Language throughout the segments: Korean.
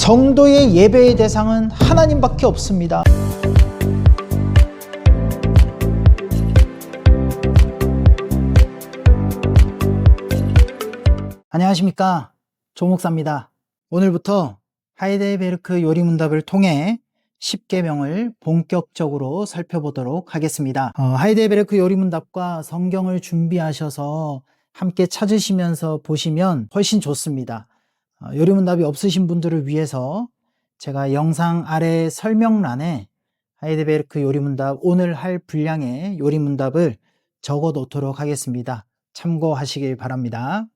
성도의 예배의 대상은 하나님밖에 없습니다. 안녕하십니까, 조목사입니다. 오늘부터 하이델베르크 요리문답을 통해 10계명을 본격적으로 살펴보도록 하겠습니다. 하이델베르크 요리문답과 성경을 준비하셔서 함께 찾으시면서 보시면 훨씬 좋습니다. 요리문답이 없으신 분들을 위해서 제가 영상 아래 설명란에 하이델베르크 요리문답 오늘 할 분량의 요리문답을 적어 놓도록 하겠습니다. 참고하시길 바랍니다.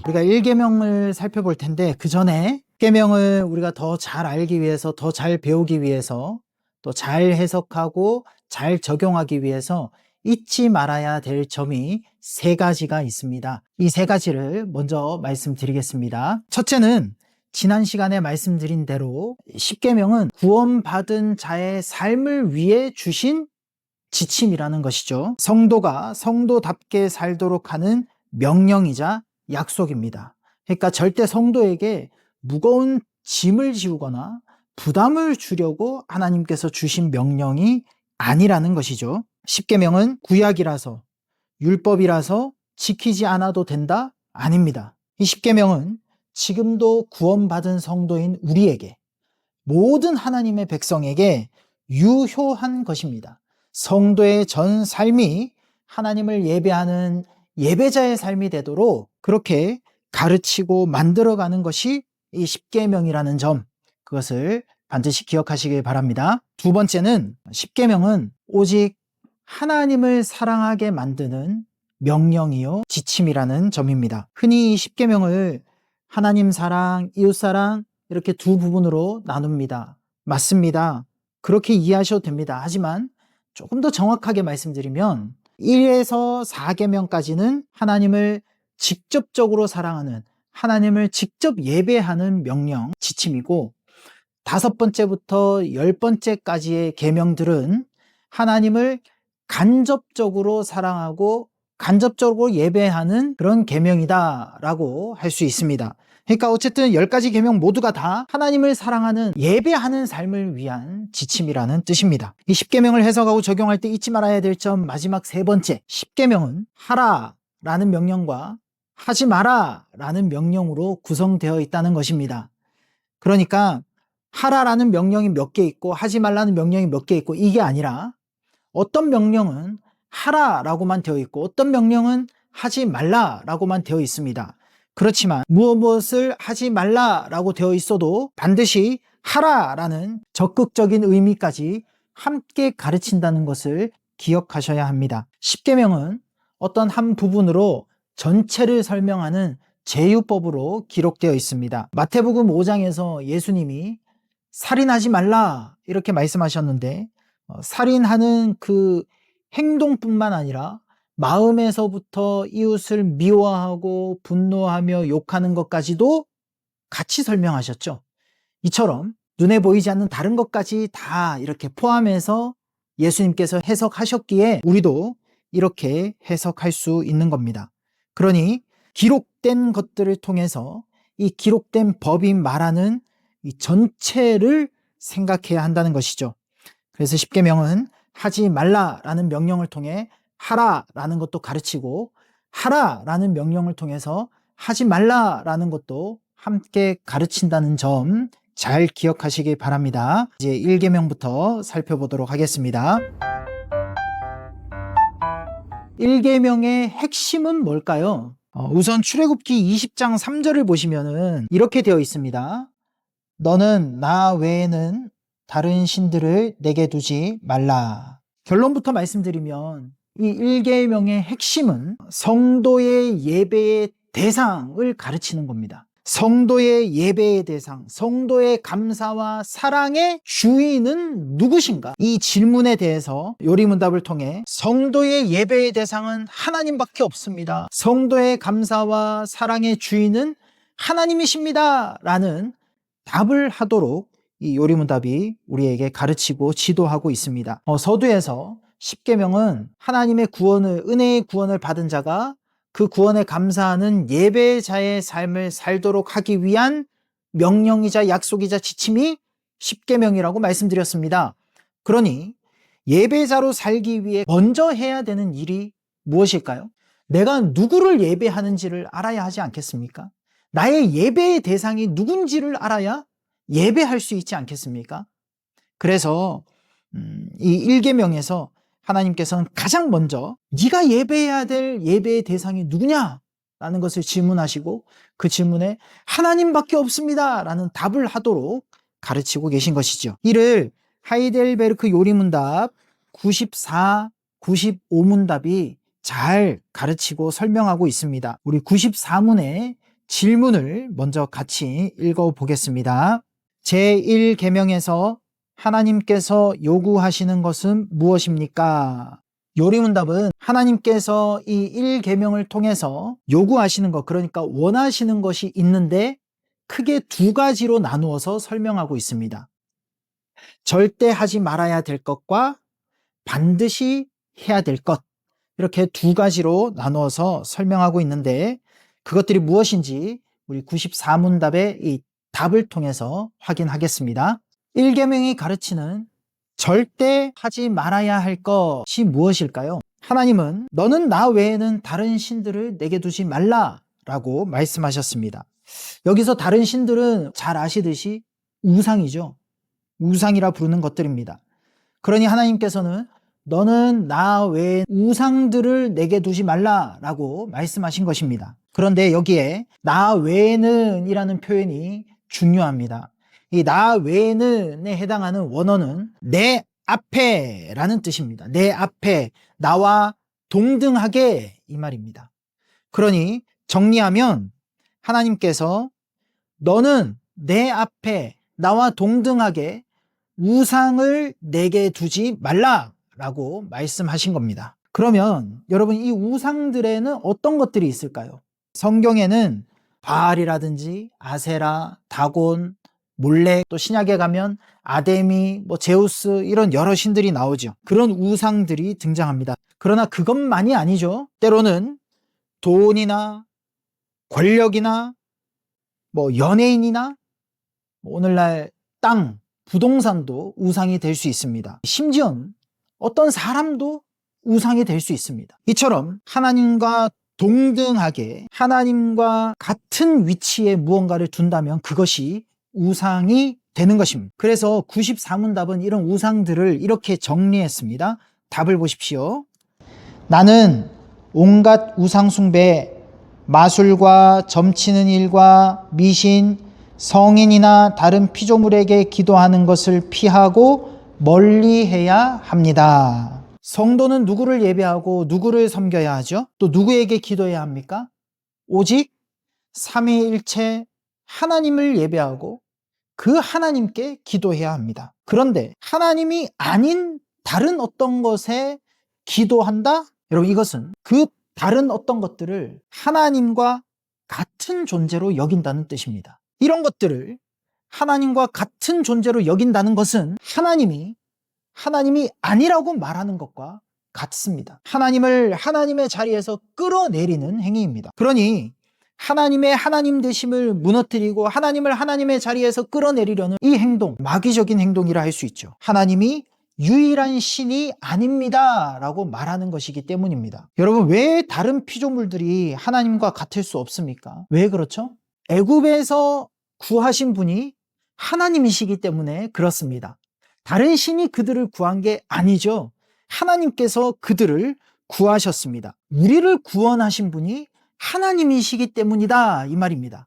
우리가 1계명을 살펴볼 텐데 그 전에 10계명을 우리가 더 잘 알기 위해서, 더 잘 배우기 위해서, 또 잘 해석하고 잘 적용하기 위해서 잊지 말아야 될 점이 3가지가 있습니다. 이 3가지를 먼저 말씀드리겠습니다. 첫째는 지난 시간에 말씀드린 대로 10계명은 구원받은 자의 삶을 위해 주신 지침이라는 것이죠. 성도가 성도답게 살도록 하는 명령이자 약속입니다. 그러니까 절대 성도에게 무거운 짐을 지우거나 부담을 주려고 하나님께서 주신 명령이 아니라는 것이죠. 10계명은 구약이라서, 율법이라서 지키지 않아도 된다? 아닙니다. 이 10계명은 지금도 구원받은 성도인 우리에게, 모든 하나님의 백성에게 유효한 것입니다. 성도의 전 삶이 하나님을 예배하는 예배자의 삶이 되도록 그렇게 가르치고 만들어가는 것이 이 10계명이라는 점, 그것을 반드시 기억하시길 바랍니다. 두 번째는 10계명은 오직 하나님을 사랑하게 만드는 명령이요 지침이라는 점입니다. 흔히 이 10계명을 하나님 사랑, 이웃 사랑 이렇게 두 부분으로 나눕니다. 맞습니다. 그렇게 이해하셔도 됩니다. 하지만 조금 더 정확하게 말씀드리면 1에서 4계명까지는 하나님을 직접적으로 사랑하는, 하나님을 직접 예배하는 명령, 지침이고 5번째부터 10번째까지의 계명들은 하나님을 간접적으로 사랑하고 간접적으로 예배하는 그런 계명이다 라고 할 수 있습니다. 그러니까 어쨌든 10가지 계명 모두가 다 하나님을 사랑하는, 예배하는 삶을 위한 지침이라는 뜻입니다. 이 10계명을 해석하고 적용할 때 잊지 말아야 될 점 마지막 3번째, 10계명은 하라 라는 명령과 하지 마라 라는 명령으로 구성되어 있다는 것입니다. 그러니까 하라라는 명령이 몇 개 있고 하지 말라는 명령이 몇 개 있고 이게 아니라 어떤 명령은 하라라고만 되어 있고 어떤 명령은 하지 말라라고만 되어 있습니다. 그렇지만 무엇을 하지 말라라고 되어 있어도 반드시 하라라는 적극적인 의미까지 함께 가르친다는 것을 기억하셔야 합니다. 10계명은 어떤 한 부분으로 전체를 설명하는 제유법으로 기록되어 있습니다. 마태복음 5장에서 예수님이 살인하지 말라 이렇게 말씀하셨는데 살인하는 그 행동뿐만 아니라 마음에서부터 이웃을 미워하고 분노하며 욕하는 것까지도 같이 설명하셨죠. 이처럼 눈에 보이지 않는 다른 것까지 다 이렇게 포함해서 예수님께서 해석하셨기에 우리도 이렇게 해석할 수 있는 겁니다. 그러니 기록된 것들을 통해서 이 기록된 법이 말하는 이 전체를 생각해야 한다는 것이죠. 그래서 10계명은 하지 말라라는 명령을 통해 하라라는 것도 가르치고 하라라는 명령을 통해서 하지 말라라는 것도 함께 가르친다는 점 잘 기억하시기 바랍니다. 이제 1계명부터 살펴보도록 하겠습니다. 1계명의 핵심은 뭘까요? 우선 출애굽기 20장 3절을 보시면은 이렇게 되어 있습니다. 너는 나 외에는 다른 신들을 내게 두지 말라. 결론부터 말씀드리면 이 1계명의 핵심은 성도의 예배의 대상을 가르치는 겁니다. 성도의 예배의 대상, 성도의 감사와 사랑의 주인은 누구신가? 이 질문에 대해서 요리문답을 통해 성도의 예배의 대상은 하나님밖에 없습니다. 성도의 감사와 사랑의 주인은 하나님이십니다. 라는 답을 하도록 이 요리문답이 우리에게 가르치고 지도하고 있습니다. 서두에서 10계명은 하나님의 구원을, 은혜의 구원을 받은 자가 그 구원에 감사하는 예배자의 삶을 살도록 하기 위한 명령이자 약속이자 지침이 십계명이라고 말씀드렸습니다. 그러니 예배자로 살기 위해 먼저 해야 되는 일이 무엇일까요? 내가 누구를 예배하는지를 알아야 하지 않겠습니까? 나의 예배의 대상이 누군지를 알아야 예배할 수 있지 않겠습니까? 그래서 이 1계명에서 하나님께서는 가장 먼저 네가 예배해야 될 예배의 대상이 누구냐? 라는 것을 질문하시고 그 질문에 하나님밖에 없습니다 라는 답을 하도록 가르치고 계신 것이죠. 이를 하이델베르크 요리문답 94, 95문답이 잘 가르치고 설명하고 있습니다. 우리 94문의 질문을 먼저 같이 읽어보겠습니다. 제1계명에서 하나님께서 요구하시는 것은 무엇입니까? 요리문답은 하나님께서 이 1계명을 통해서 요구하시는 것, 그러니까 원하시는 것이 있는데 크게 두 가지로 나누어서 설명하고 있습니다. 절대 하지 말아야 될 것과 반드시 해야 될 것, 이렇게 두 가지로 나누어서 설명하고 있는데 그것들이 무엇인지 우리 94문답의 이 답을 통해서 확인하겠습니다. 1계명이 가르치는 절대 하지 말아야 할 것이 무엇일까요? 하나님은 너는 나 외에는 다른 신들을 내게 두지 말라라고 말씀하셨습니다. 여기서 다른 신들은 잘 아시듯이 우상이죠. 우상이라 부르는 것들입니다. 그러니 하나님께서는 너는 나 외에 우상들을 내게 두지 말라라고 말씀하신 것입니다. 그런데 여기에 나 외에는 이라는 표현이 중요합니다. 이 나 외에는에 해당하는 원어는 내 앞에 라는 뜻입니다. 내 앞에, 나와 동등하게 이 말입니다. 그러니 정리하면 하나님께서 너는 내 앞에 나와 동등하게 우상을 내게 두지 말라라고 말씀하신 겁니다. 그러면 여러분 이 우상들에는 어떤 것들이 있을까요? 성경에는 바알이라든지 아세라, 다곤, 몰렉, 또 신약에 가면 아데미, 제우스 이런 여러 신들이 나오죠. 그런 우상들이 등장합니다. 그러나 그것만이 아니죠. 때로는 돈이나 권력이나 연예인이나 오늘날 땅, 부동산도 우상이 될 수 있습니다. 심지어는 어떤 사람도 우상이 될 수 있습니다. 이처럼 하나님과 동등하게 하나님과 같은 위치에 무언가를 둔다면 그것이 우상이 되는 것입니다. 그래서 94문답은 이런 우상들을 이렇게 정리했습니다. 답을 보십시오. 나는 온갖 우상숭배, 마술과 점치는 일과 미신, 성인이나 다른 피조물에게 기도하는 것을 피하고 멀리해야 합니다. 성도는 누구를 예배하고 누구를 섬겨야 하죠? 또 누구에게 기도해야 합니까? 오직 삼위일체 하나님을 예배하고 그 하나님께 기도해야 합니다. 그런데 하나님이 아닌 다른 어떤 것에 기도한다? 여러분 이것은 그 다른 어떤 것들을 하나님과 같은 존재로 여긴다는 뜻입니다. 이런 것들을 하나님과 같은 존재로 여긴다는 것은 하나님이 아니라고 말하는 것과 같습니다. 하나님을 하나님의 자리에서 끌어내리는 행위입니다. 그러니 하나님의 하나님 되심을 무너뜨리고 하나님을 하나님의 자리에서 끌어내리려는 이 행동, 마귀적인 행동이라 할 수 있죠. 하나님이 유일한 신이 아닙니다 라고 말하는 것이기 때문입니다. 여러분 왜 다른 피조물들이 하나님과 같을 수 없습니까? 왜 그렇죠? 애굽에서 구하신 분이 하나님이시기 때문에 그렇습니다. 다른 신이 그들을 구한 게 아니죠. 하나님께서 그들을 구하셨습니다. 우리를 구원하신 분이 하나님이시기 때문이다 이 말입니다.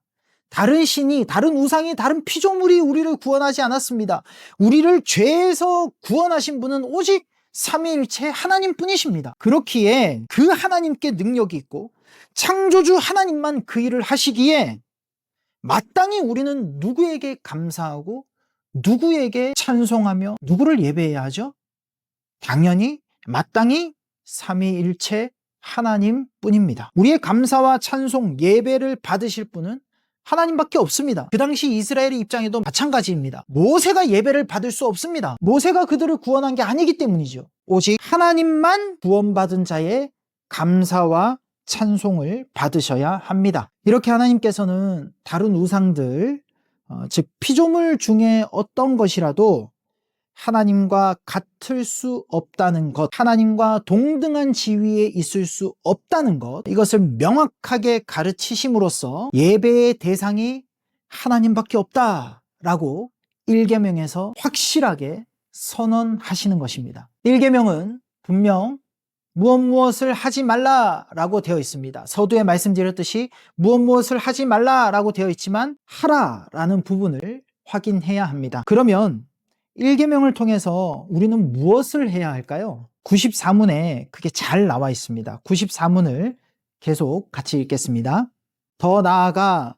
다른 신이, 다른 우상이, 다른 피조물이 우리를 구원하지 않았습니다. 우리를 죄에서 구원하신 분은 오직 삼위일체 하나님뿐이십니다. 그렇기에 그 하나님께 능력이 있고 창조주 하나님만 그 일을 하시기에 마땅히 우리는 누구에게 감사하고 누구에게 찬송하며 누구를 예배해야 하죠? 당연히 마땅히 삼위일체 하나님뿐입니다. 우리의 감사와 찬송, 예배를 받으실 분은 하나님밖에 없습니다. 그 당시 이스라엘의 입장에도 마찬가지입니다. 모세가 예배를 받을 수 없습니다. 모세가 그들을 구원한 게 아니기 때문이죠. 오직 하나님만 구원받은 자의 감사와 찬송을 받으셔야 합니다. 이렇게 하나님께서는 다른 우상들, 즉 피조물 중에 어떤 것이라도 하나님과 같을 수 없다는 것, 하나님과 동등한 지위에 있을 수 없다는 것, 이것을 명확하게 가르치심으로써 예배의 대상이 하나님밖에 없다라고 1계명에서 확실하게 선언하시는 것입니다. 1계명은 분명 무엇을 하지 말라라고 되어 있습니다. 서두에 말씀드렸듯이 무엇을 하지 말라라고 되어 있지만 하라라는 부분을 확인해야 합니다. 그러면 1계명을 통해서 우리는 무엇을 해야 할까요? 94문에 그게 잘 나와 있습니다. 94문을 계속 같이 읽겠습니다. 더 나아가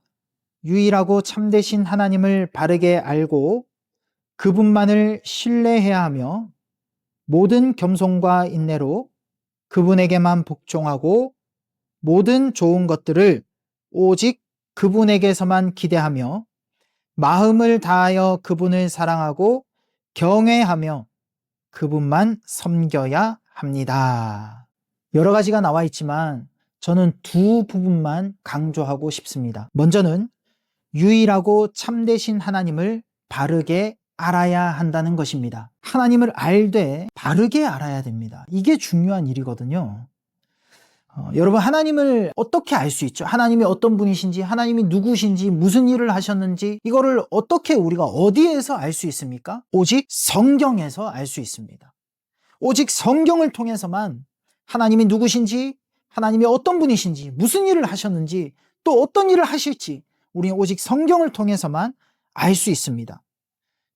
유일하고 참되신 하나님을 바르게 알고 그분만을 신뢰해야 하며 모든 겸손과 인내로 그분에게만 복종하고 모든 좋은 것들을 오직 그분에게서만 기대하며 마음을 다하여 그분을 사랑하고 경외하며 그분만 섬겨야 합니다. 여러 가지가 나와 있지만 저는 두 부분만 강조하고 싶습니다. 먼저는 유일하고 참되신 하나님을 바르게 알아야 한다는 것입니다. 하나님을 알되 바르게 알아야 됩니다. 이게 중요한 일이거든요. 여러분, 하나님을 어떻게 알 수 있죠? 하나님이 어떤 분이신지, 하나님이 누구신지, 무슨 일을 하셨는지, 이거를 어떻게 우리가 어디에서 알 수 있습니까? 오직 성경에서 알 수 있습니다. 오직 성경을 통해서만 하나님이 누구신지, 하나님이 어떤 분이신지, 무슨 일을 하셨는지, 또 어떤 일을 하실지 우리는 오직 성경을 통해서만 알 수 있습니다.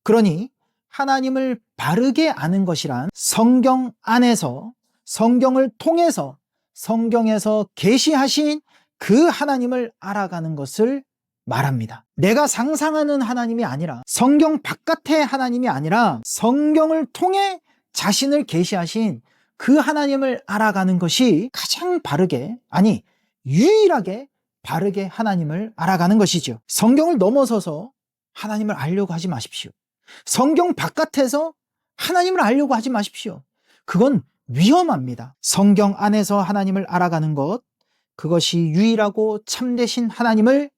그러니 하나님을 바르게 아는 것이란 성경 안에서, 성경을 통해서, 성경에서 계시하신 그 하나님을 알아가는 것을 말합니다. 내가 상상하는 하나님이 아니라, 성경 바깥의 하나님이 아니라 성경을 통해 자신을 계시하신 그 하나님을 알아가는 것이 가장 바르게, 아니 유일하게 바르게 하나님을 알아가는 것이죠. 성경을 넘어서서 하나님을 알려고 하지 마십시오. 성경 바깥에서 하나님을 알려고 하지 마십시오. 그건 위험합니다. 성경 안에서 하나님을 알아가는 것, 그것이 유일하고 참되신 하나님을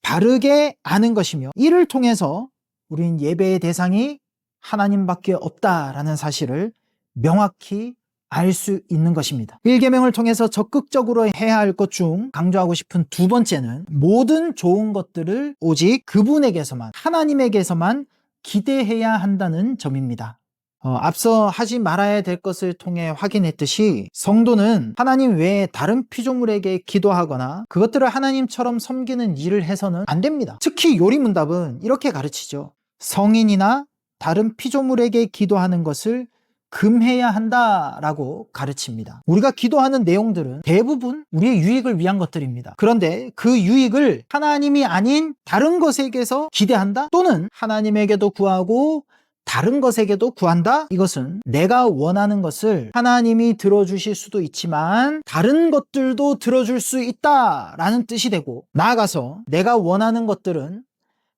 바르게 아는 것이며, 이를 통해서 우리는 예배의 대상이 하나님밖에 없다라는 사실을 명확히 알 수 있는 것입니다. 1계명을 통해서 적극적으로 해야 할 것 중 강조하고 싶은 두 번째는 모든 좋은 것들을 오직 그분에게서만, 하나님에게서만 기대해야 한다는 점입니다. 앞서 하지 말아야 될 것을 통해 확인했듯이 성도는 하나님 외에 다른 피조물에게 기도하거나 그것들을 하나님처럼 섬기는 일을 해서는 안 됩니다. 특히 요리문답은 이렇게 가르치죠. 성인이나 다른 피조물에게 기도하는 것을 금해야 한다라고 가르칩니다. 우리가 기도하는 내용들은 대부분 우리의 유익을 위한 것들입니다. 그런데 그 유익을 하나님이 아닌 다른 것에게서 기대한다? 또는 하나님에게도 구하고 다른 것에게도 구한다? 이것은 내가 원하는 것을 하나님이 들어주실 수도 있지만 다른 것들도 들어줄 수 있다라는 뜻이 되고, 나아가서 내가 원하는 것들은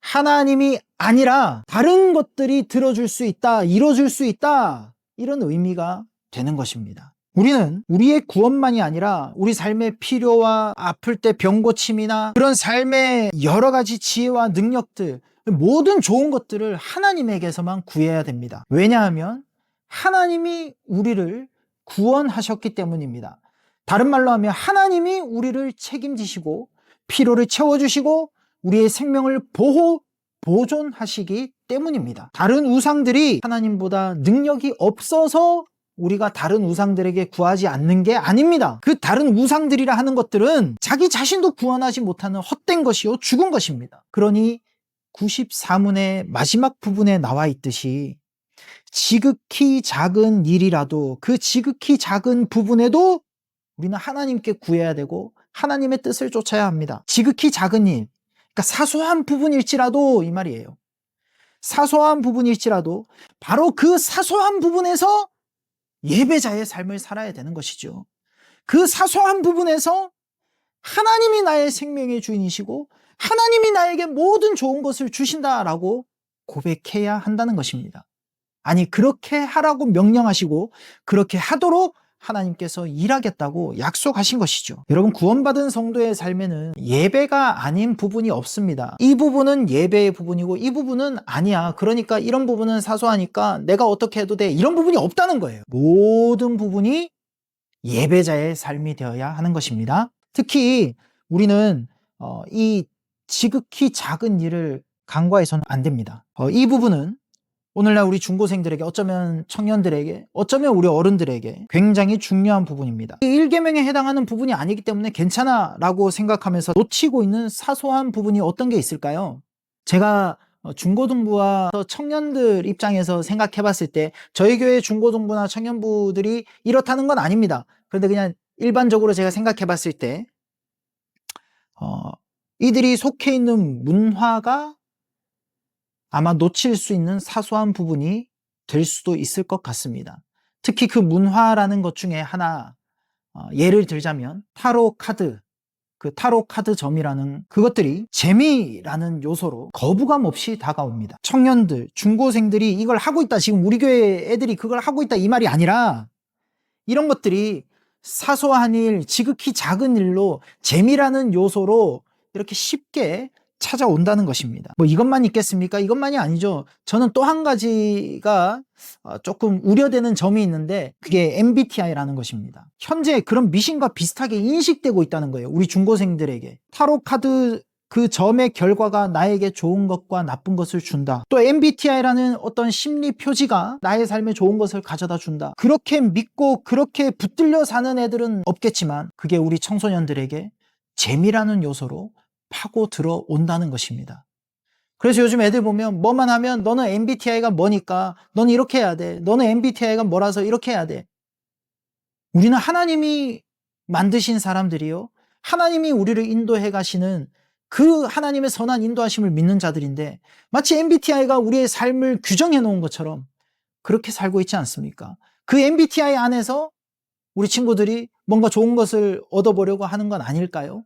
하나님이 아니라 다른 것들이 들어줄 수 있다, 이뤄줄 수 있다, 이런 의미가 되는 것입니다. 우리는 우리의 구원만이 아니라 우리 삶의 필요와 아플 때 병 고침이나 그런 삶의 여러 가지 지혜와 능력들, 모든 좋은 것들을 하나님에게서만 구해야 됩니다. 왜냐하면 하나님이 우리를 구원하셨기 때문입니다. 다른 말로 하면 하나님이 우리를 책임지시고 필요를 채워주시고 우리의 생명을 보존하시기 때문입니다. 다른 우상들이 하나님보다 능력이 없어서 우리가 다른 우상들에게 구하지 않는 게 아닙니다. 그 다른 우상들이라 하는 것들은 자기 자신도 구원하지 못하는 헛된 것이요 죽은 것입니다. 그러니 94문의 마지막 부분에 나와 있듯이 지극히 작은 일이라도 그 지극히 작은 부분에도 우리는 하나님께 구해야 되고 하나님의 뜻을 쫓아야 합니다. 지극히 작은 일, 그러니까 사소한 부분일지라도 이 말이에요. 사소한 부분일지라도 바로 그 사소한 부분에서 예배자의 삶을 살아야 되는 것이죠. 그 사소한 부분에서 하나님이 나의 생명의 주인이시고 하나님이 나에게 모든 좋은 것을 주신다라고 고백해야 한다는 것입니다. 아니, 그렇게 하라고 명령하시고 그렇게 하도록 하나님께서 일하겠다고 약속하신 것이죠. 여러분, 구원받은 성도의 삶에는 예배가 아닌 부분이 없습니다. 이 부분은 예배의 부분이고 이 부분은 아니야, 그러니까 이런 부분은 사소하니까 내가 어떻게 해도 돼, 이런 부분이 없다는 거예요. 모든 부분이 예배자의 삶이 되어야 하는 것입니다. 특히 우리는 이 지극히 작은 일을 간과해서는 안 됩니다. 이 부분은 오늘날 우리 중고생들에게, 어쩌면 청년들에게, 어쩌면 우리 어른들에게 굉장히 중요한 부분입니다. 1계명에 해당하는 부분이 아니기 때문에 괜찮아 라고 생각하면서 놓치고 있는 사소한 부분이 어떤 게 있을까요? 제가 중고등부와 청년들 입장에서 생각해 봤을 때 저희 교회 중고등부나 청년부들이 이렇다는 건 아닙니다. 그런데 그냥 일반적으로 제가 생각해 봤을 때 이들이 속해 있는 문화가 아마 놓칠 수 있는 사소한 부분이 될 수도 있을 것 같습니다. 특히 그 문화라는 것 중에 하나, 예를 들자면 타로 카드, 그 타로 카드점이라는 그것들이 재미라는 요소로 거부감 없이 다가옵니다. 청년들, 중고생들이 이걸 하고 있다, 지금 우리 교회 애들이 그걸 하고 있다, 이 말이 아니라 이런 것들이 사소한 일, 지극히 작은 일로 재미라는 요소로 이렇게 쉽게 찾아온다는 것입니다. 뭐 이것만 있겠습니까? 이것만이 아니죠. 저는 또 한 가지가 조금 우려되는 점이 있는데 그게 MBTI라는 것입니다. 현재 그런 미신과 비슷하게 인식되고 있다는 거예요. 우리 중고생들에게. 타로 카드 그 점의 결과가 나에게 좋은 것과 나쁜 것을 준다. 또 MBTI라는 어떤 심리 표지가 나의 삶에 좋은 것을 가져다 준다. 그렇게 믿고 그렇게 붙들려 사는 애들은 없겠지만 그게 우리 청소년들에게 재미라는 요소로 파고 들어온다는 것입니다. 그래서 요즘 애들 보면 뭐만 하면 너는 MBTI가 뭐니까 너는 이렇게 해야 돼, 너는 MBTI가 뭐라서 이렇게 해야 돼. 우리는 하나님이 만드신 사람들이요, 하나님이 우리를 인도해 가시는 그 하나님의 선한 인도하심을 믿는 자들인데 마치 MBTI가 우리의 삶을 규정해 놓은 것처럼 그렇게 살고 있지 않습니까? 그 MBTI 안에서 우리 친구들이 뭔가 좋은 것을 얻어보려고 하는 건 아닐까요?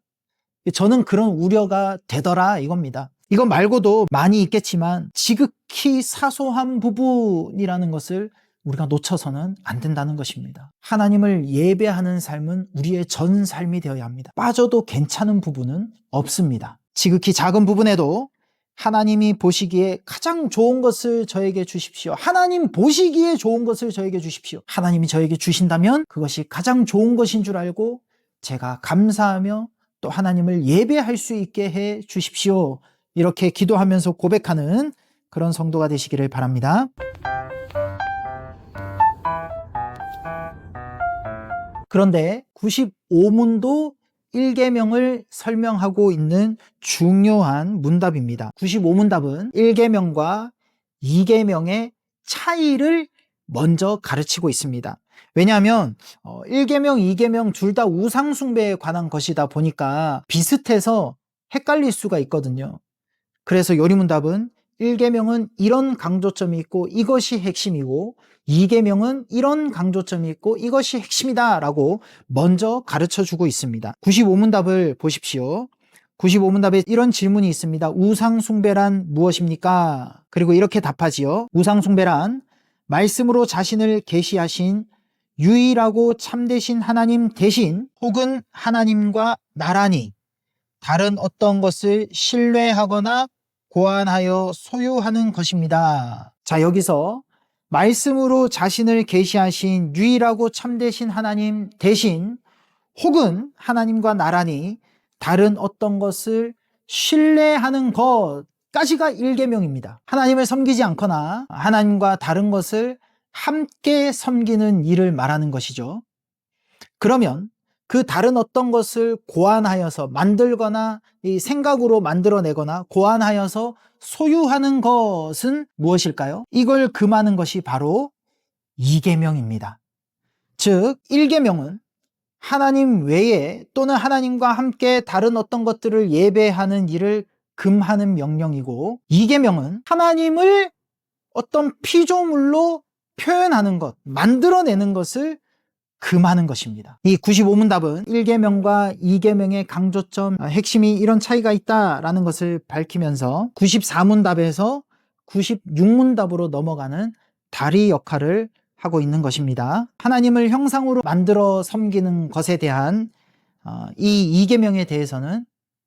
저는 그런 우려가 되더라 이겁니다. 이거 말고도 많이 있겠지만 지극히 사소한 부분이라는 것을 우리가 놓쳐서는 안 된다는 것입니다. 하나님을 예배하는 삶은 우리의 전 삶이 되어야 합니다. 빠져도 괜찮은 부분은 없습니다. 지극히 작은 부분에도 하나님이 보시기에 가장 좋은 것을 저에게 주십시오. 하나님 보시기에 좋은 것을 저에게 주십시오. 하나님이 저에게 주신다면 그것이 가장 좋은 것인 줄 알고 제가 감사하며 또 하나님을 예배할 수 있게 해 주십시오. 이렇게 기도하면서 고백하는 그런 성도가 되시기를 바랍니다. 그런데 95문도 1계명을 설명하고 있는 중요한 문답입니다. 95문답은 1계명과 2계명의 차이를 먼저 가르치고 있습니다. 왜냐하면 1계명, 2계명 둘 다 우상숭배에 관한 것이다 보니까 비슷해서 헷갈릴 수가 있거든요. 그래서 요리문답은 1계명은 이런 강조점이 있고 이것이 핵심이고 2계명은 이런 강조점이 있고 이것이 핵심이다 라고 먼저 가르쳐주고 있습니다. 95문답을 보십시오. 95문답에 이런 질문이 있습니다. 우상숭배란 무엇입니까? 그리고 이렇게 답하지요. 우상숭배란 말씀으로 자신을 계시하신 유일하고 참되신 하나님 대신 혹은 하나님과 나란히 다른 어떤 것을 신뢰하거나 고안하여 소유하는 것입니다. 자, 여기서 말씀으로 자신을 계시하신 유일하고 참되신 하나님 대신 혹은 하나님과 나란히 다른 어떤 것을 신뢰하는 것까지가 1계명입니다. 하나님을 섬기지 않거나 하나님과 다른 것을 함께 섬기는 일을 말하는 것이죠. 그러면 그 다른 어떤 것을 고안하여서 만들거나 이 생각으로 만들어내거나 고안하여서 소유하는 것은 무엇일까요? 이걸 금하는 것이 바로 2계명입니다. 즉 1계명은 하나님 외에 또는 하나님과 함께 다른 어떤 것들을 예배하는 일을 금하는 명령이고 2계명은 하나님을 어떤 피조물로 표현하는 것, 만들어내는 것을 금하는 것입니다. 이 95문답은 1계명과 2계명의 강조점, 핵심이 이런 차이가 있다라는 것을 밝히면서 94문답에서 96문답으로 넘어가는 다리 역할을 하고 있는 것입니다. 하나님을 형상으로 만들어 섬기는 것에 대한 이 2계명에 대해서는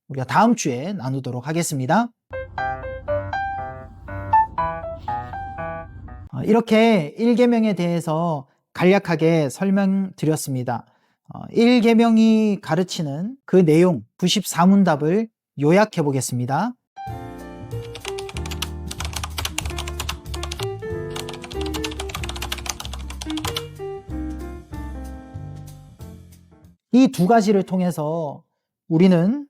우리가 다음 주에 나누도록 하겠습니다. 이렇게 1계명에 대해서 간략하게 설명드렸습니다. 1계명이 가르치는 그 내용 94문답을 요약해 보겠습니다. 이 두 가지를 통해서 우리는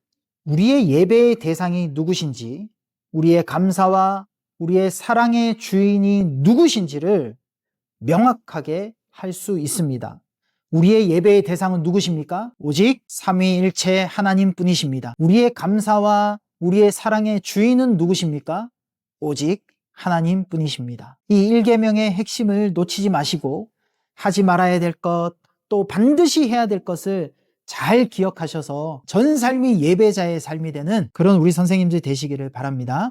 우리의 예배의 대상이 누구신지, 우리의 감사와 우리의 사랑의 주인이 누구신지를 명확하게 할 수 있습니다. 우리의 예배의 대상은 누구십니까? 오직 삼위일체 하나님뿐이십니다. 우리의 감사와 우리의 사랑의 주인은 누구십니까? 오직 하나님뿐이십니다. 이 1계명의 핵심을 놓치지 마시고 하지 말아야 될 것, 또 반드시 해야 될 것을 잘 기억하셔서 전 삶이 예배자의 삶이 되는 그런 우리 선생님들 되시기를 바랍니다.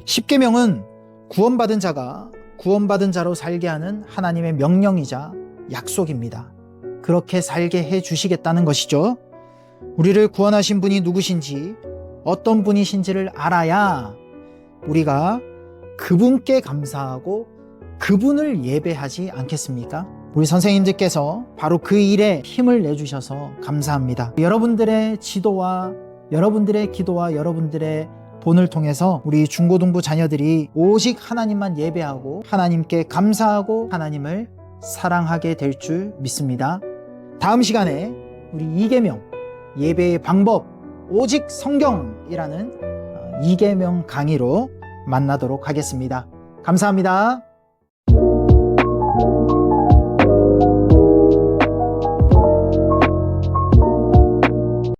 10계명은 구원받은 자가 구원받은 자로 살게 하는 하나님의 명령이자 약속입니다. 그렇게 살게 해 주시겠다는 것이죠. 우리를 구원하신 분이 누구신지, 어떤 분이신지를 알아야 우리가 그분께 감사하고 그분을 예배하지 않겠습니까? 우리 선생님들께서 바로 그 일에 힘을 내주셔서 감사합니다. 여러분들의 지도와 여러분들의 기도와 여러분들의 본을 통해서 우리 중고등부 자녀들이 오직 하나님만 예배하고 하나님께 감사하고 하나님을 사랑하게 될 줄 믿습니다. 다음 시간에 우리 2계명 예배의 방법 오직 성경이라는 2계명 강의로 만나도록 하겠습니다. 감사합니다.